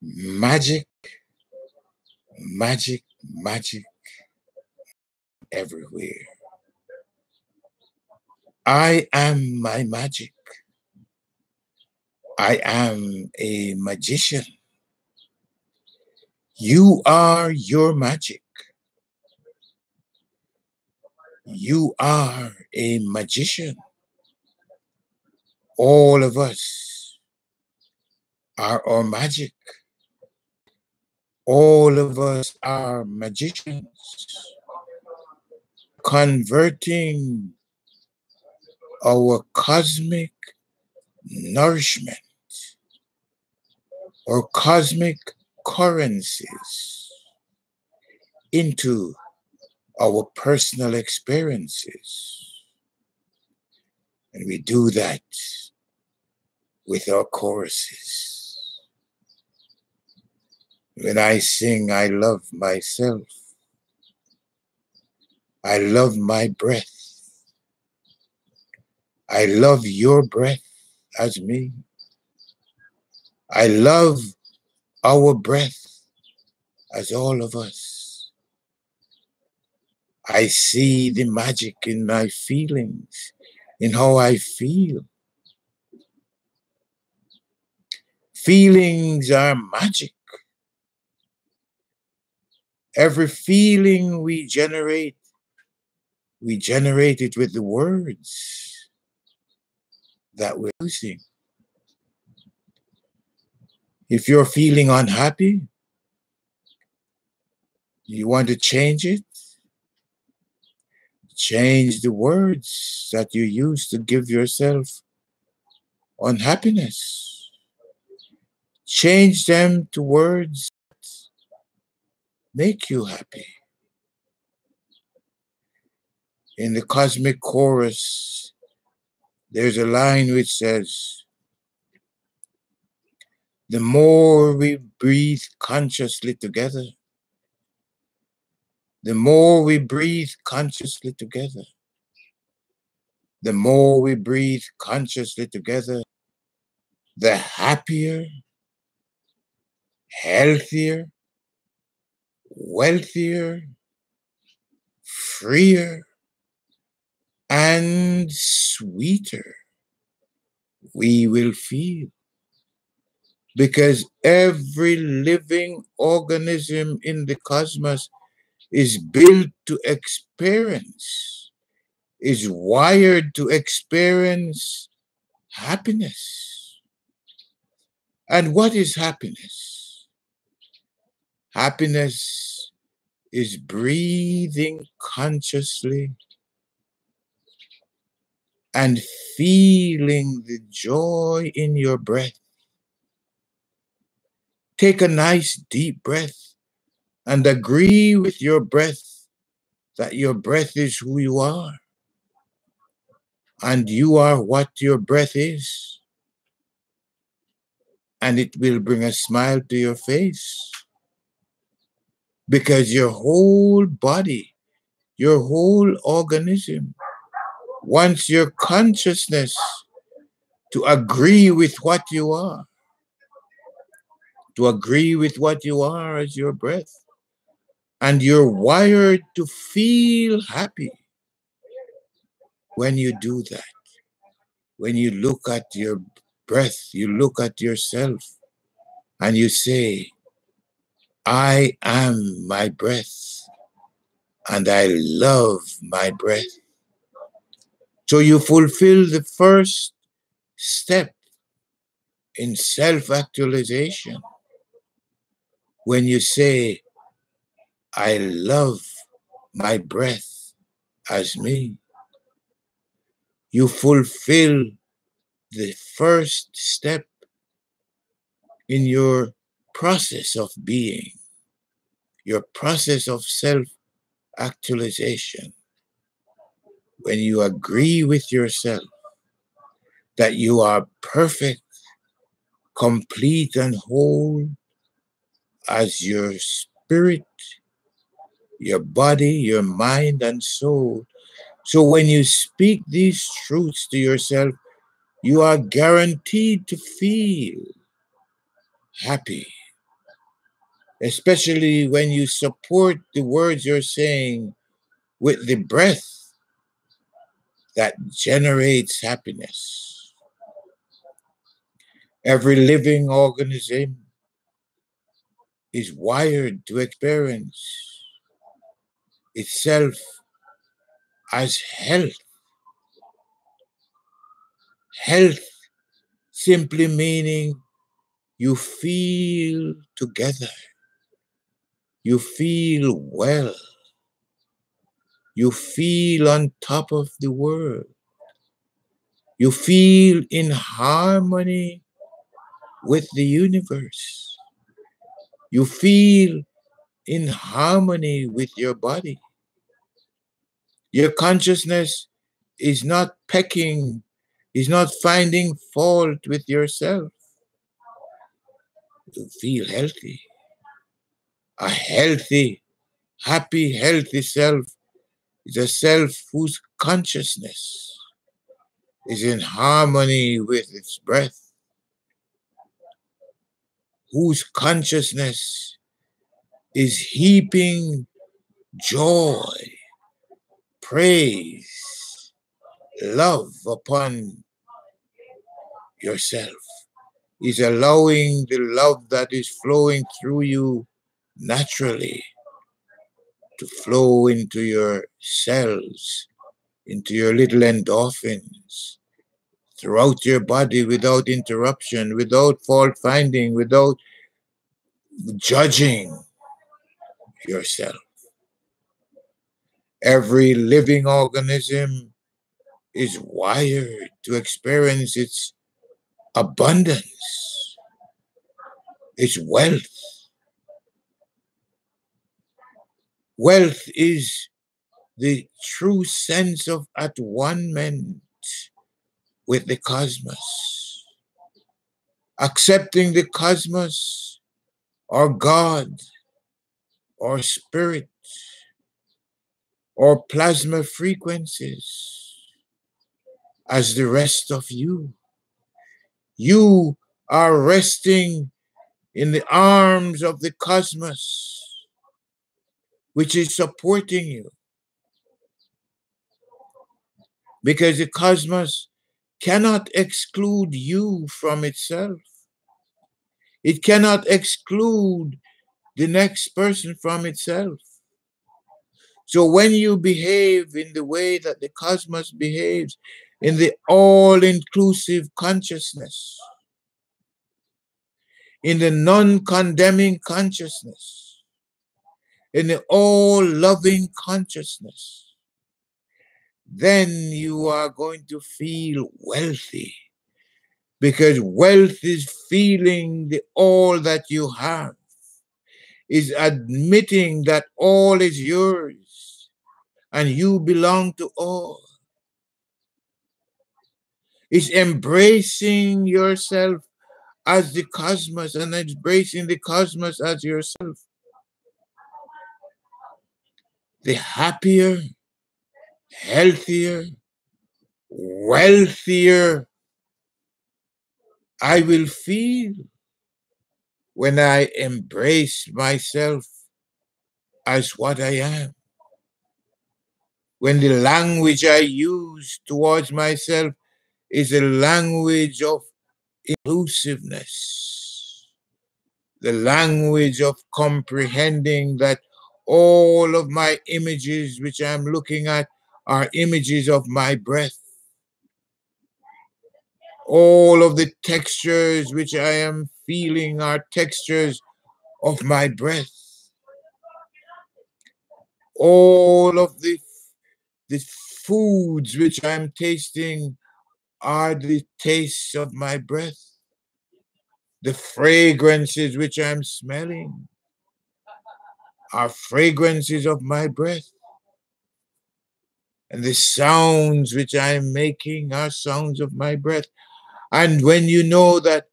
Magic, magic, magic everywhere. I am my magic. I am a magician. You are your magic. You are a magician. All of us are our magic. All of us are magicians, converting our cosmic nourishment or cosmic currencies into our personal experiences. And we do that with our choruses. When I sing, I love myself. I love my breath. I love your breath as me. I love our breath as all of us. I see the magic in my feelings, in how I feel. Feelings are magic. Every feeling we generate it with the words that we're using. If you're feeling unhappy, you want to change it, change the words that you use to give yourself unhappiness. Change them to words that make you happy. In the cosmic chorus, there's a line which says, the more we breathe consciously together, the more we breathe consciously together, the more we breathe consciously together, the happier, healthier, wealthier, freer, and sweeter we will feel. Because every living organism in the cosmos is built to experience, is wired to experience happiness. And what is happiness? Happiness is breathing consciously and feeling the joy in your breath. Take a nice deep breath and agree with your breath that your breath is who you are. And you are what your breath is. And it will bring a smile to your face. Because your whole body, your whole organism wants your consciousness to agree with what you are. To agree with what you are as your breath. And you're wired to feel happy when you do that. When you look at your breath, you look at yourself and you say, I am my breath and I love my breath. So you fulfill the first step in self-actualization when you say, I love my breath as me. You fulfill the first step in your process of being, your process of self-actualization. When you agree with yourself that you are perfect, complete, and whole as your spirit, your body, your mind, and soul. So when you speak these truths to yourself, you are guaranteed to feel happy especially when you support the words you're saying with the breath that generates happiness. Every living organism is wired to experience itself as health. Health simply meaning you feel together, you feel well, you feel on top of the world, you feel in harmony with the universe, you feel in harmony with your body. Your consciousness is not pecking, is not finding fault with yourself. You feel healthy. A healthy, happy, healthy self is a self whose consciousness is in harmony with its breath, whose consciousness is heaping joy, praise, love upon yourself, is allowing the love that is flowing through you naturally to flow into your cells, into your little endorphins, throughout your body without interruption, without fault finding, without judging yourself. Every living organism is wired to experience its abundance, its wealth. Wealth is the true sense of at one-ment with the cosmos, accepting the cosmos or God or spirit or plasma frequencies as the rest of you. You are resting in the arms of the cosmos, which is supporting you, because the cosmos cannot exclude you from itself. It cannot exclude the next person from itself. So when you behave in the way that the cosmos behaves, in the all-inclusive consciousness, in the non-condemning consciousness, in the all-loving consciousness, then you are going to feel wealthy, because wealth is feeling the all that you have, is admitting that all is yours and you belong to all. Is embracing yourself as the cosmos and embracing the cosmos as yourself. The happier, healthier, wealthier I will feel when I embrace myself as what I am. When the language I use towards myself is a language of inclusiveness, the language of comprehending that all of my images which I'm looking at are images of my breath. All of the textures which I am feeling are textures of my breath. All of the foods which I'm tasting are the tastes of my breath. The fragrances which I'm smelling are fragrances of my breath. And the sounds which I'm making are sounds of my breath. And when you know that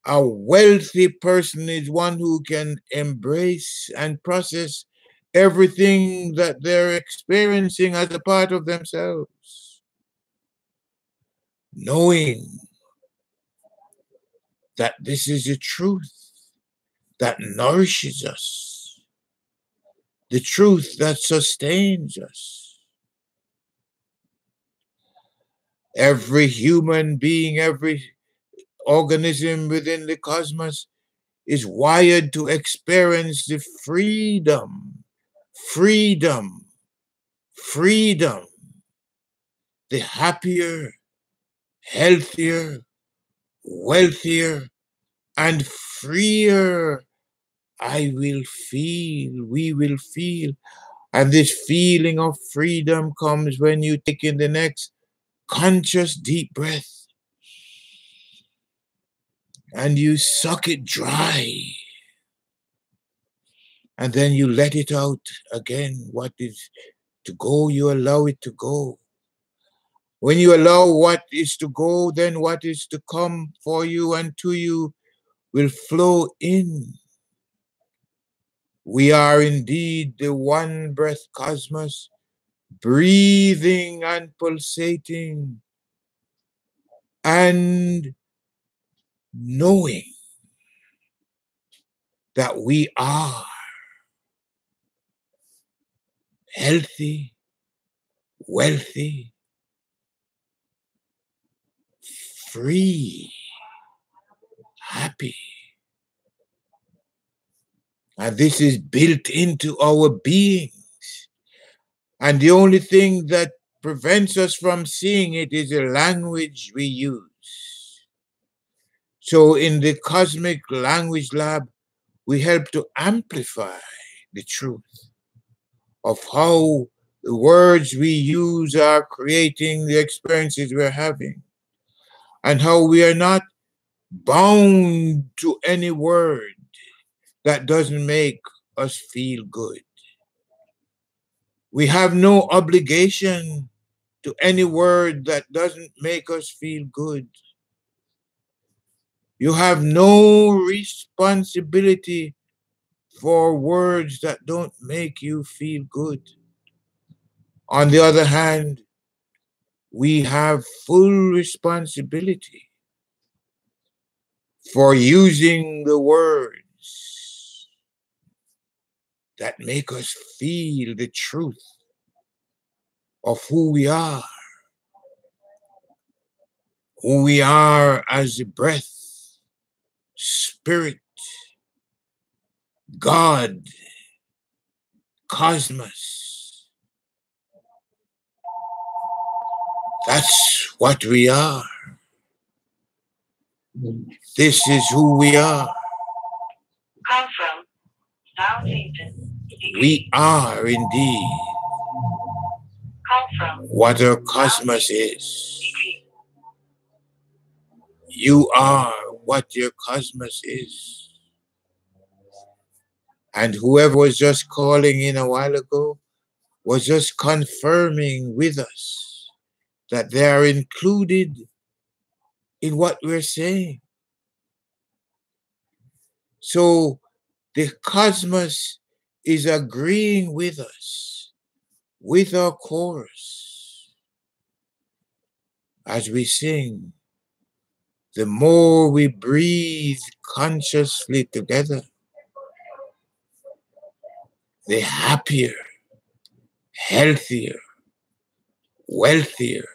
a wealthy person is one who can embrace and process everything that they're experiencing as a part of themselves, knowing that this is the truth, that nourishes us, the truth that sustains us. Every human being, every organism within the cosmos is wired to experience the freedom, freedom, freedom, the happier, healthier, wealthier, and freer I will feel, we will feel. And this feeling of freedom comes when you take in the next conscious deep breath and you suck it dry. And then you let it out again. What is to go, you allow it to go. When you allow what is to go, then what is to come for you and to you will flow in. We are indeed the one breath cosmos, breathing and pulsating and knowing that we are healthy, wealthy, free, happy. And this is built into our beings. And the only thing that prevents us from seeing it is the language we use. So in the Cosmic Language Lab, we help to amplify the truth of how the words we use are creating the experiences we're having, and how we are not bound to any word that doesn't make us feel good. We have no obligation to any word that doesn't make us feel good. You have no responsibility for words that don't make you feel good. On the other hand, we have full responsibility for using the words that make us feel the truth of who we are as a breath, spirit, God, cosmos. That's what we are. This is who we are. Call from Southampton. We are indeed Call from what our cosmos is. You are what your cosmos is. And whoever was just calling in a while ago was just confirming with us that they are included in what we're saying. So the cosmos is agreeing with us, with our chorus, as we sing. The more we breathe consciously together, the happier, healthier, wealthier,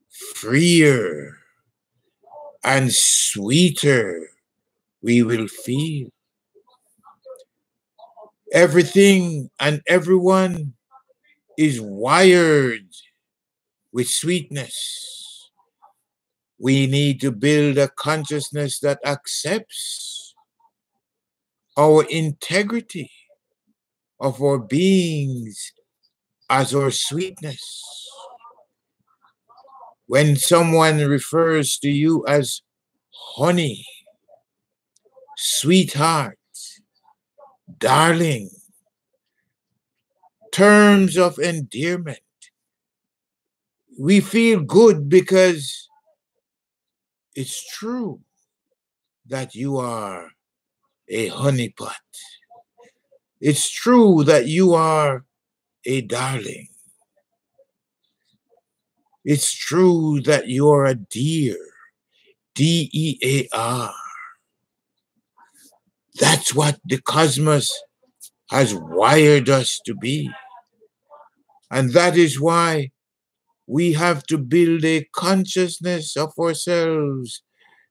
freer, and sweeter we will feel. Everything and everyone is wired with sweetness. We need to build a consciousness that accepts our integrity of our beings as our sweetness. When someone refers to you as honey, sweetheart, darling, terms of endearment, we feel good because it's true that you are a honeypot. It's true that you are a darling. It's true that you're a dear, DEAR. That's what the cosmos has wired us to be. And that is why we have to build a consciousness of ourselves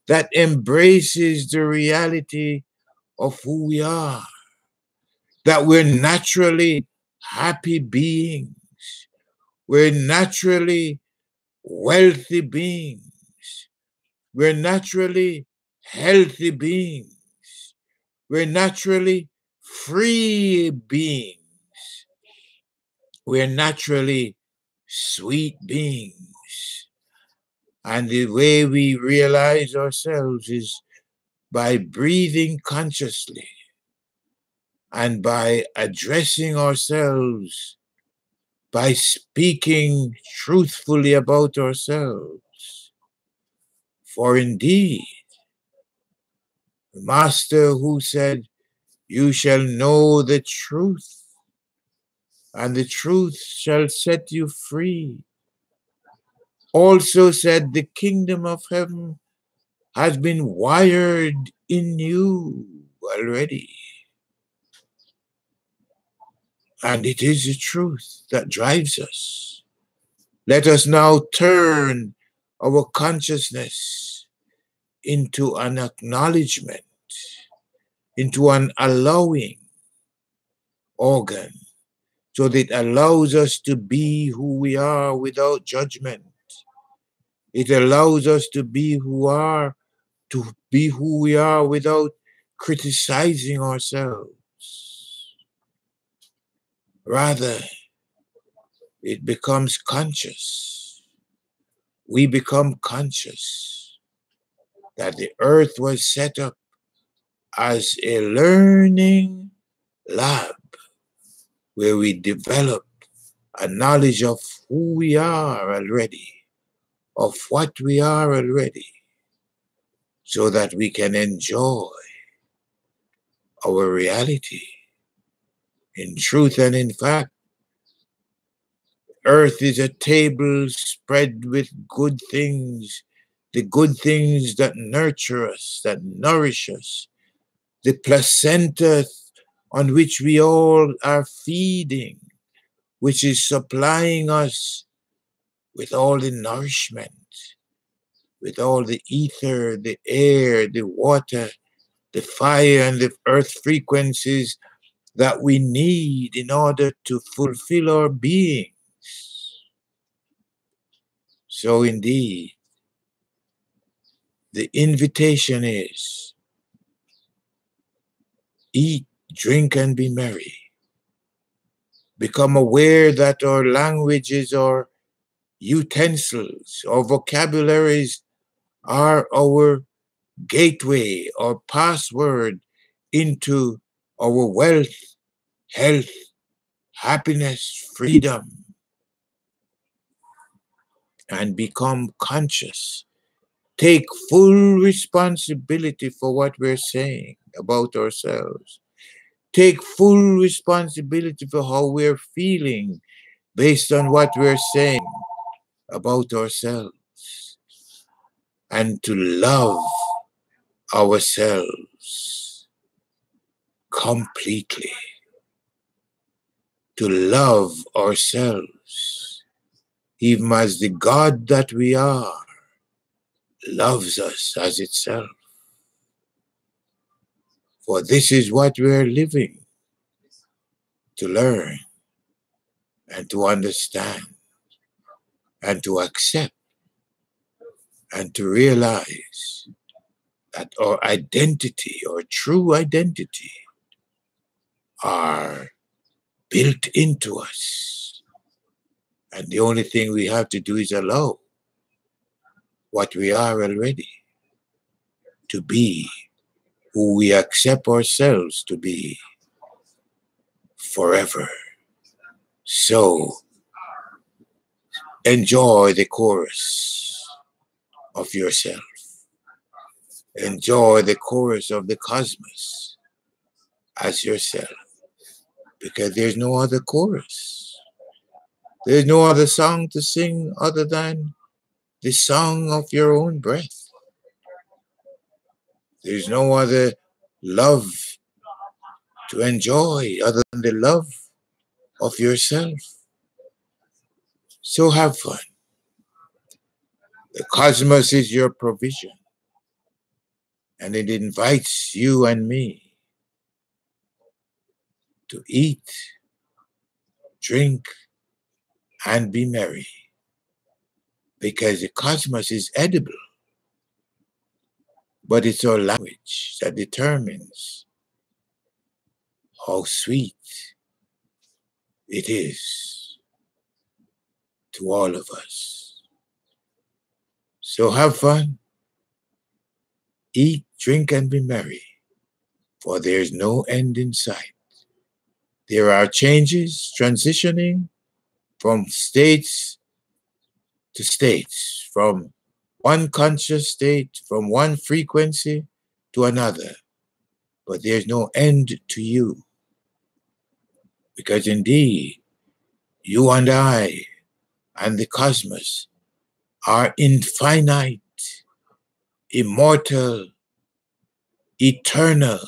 that embraces the reality of who we are, that we're naturally happy beings, we're naturally wealthy beings, we're naturally healthy beings, we're naturally free beings, we're naturally sweet beings. And the way we realize ourselves is by breathing consciously and by addressing ourselves, by speaking truthfully about ourselves. For indeed, the Master who said, "You shall know the truth, and the truth shall set you free," also said, "The kingdom of heaven has been wired in you already." And it is the truth that drives us. Let us now turn our consciousness into an acknowledgement, into an allowing organ, so that it allows us to be who we are without judgment. It allows us to be who we are without criticizing ourselves. Rather, it becomes conscious. We become conscious that the earth was set up as a learning lab where we develop a knowledge of who we are already, of what we are already, so that we can enjoy our reality. In truth and in fact, earth is a table spread with good things, the good things that nurture us, that nourish us, the placenta on which we all are feeding, which is supplying us with all the nourishment, with all the ether, the air, the water, the fire, and the earth frequencies that we need in order to fulfill our being. So indeed, the invitation is eat, drink, and be merry. Become aware that our languages, our utensils, our vocabularies are our gateway or password into our wealth, health, happiness, freedom, and become conscious. Take full responsibility for what we're saying about ourselves. Take full responsibility for how we're feeling based on what we're saying about ourselves. And to love ourselves completely. To love ourselves, even as the God that we are loves us as itself. For this is what we are living to learn and to understand and to accept and to realize that our identity, our true identity, are built into us. And the only thing we have to do is allow what we are already to be who we accept ourselves to be forever. So enjoy the chorus of yourself. Enjoy the chorus of the cosmos as yourself, because there's no other chorus. There's no other song to sing other than the song of your own breath. There's no other love to enjoy other than the love of yourself. So have fun. The cosmos is your provision, and it invites you and me to eat, drink, and be merry, because the cosmos is edible, but it's our language that determines how sweet it is to all of us. So have fun, eat, drink, and be merry, for there's no end in sight. There are changes transitioning from states to states, from one conscious state, from one frequency to another. But there's no end to you, because indeed, you and I and the cosmos are infinite, immortal, eternal,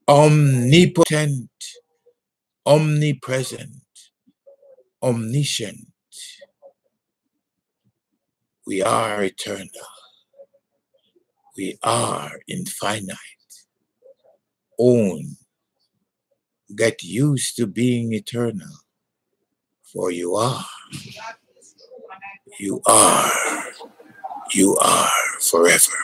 omnipotent, omnipresent, omniscient. We are eternal. We are infinite. Own. Get used to being eternal, for you are forever.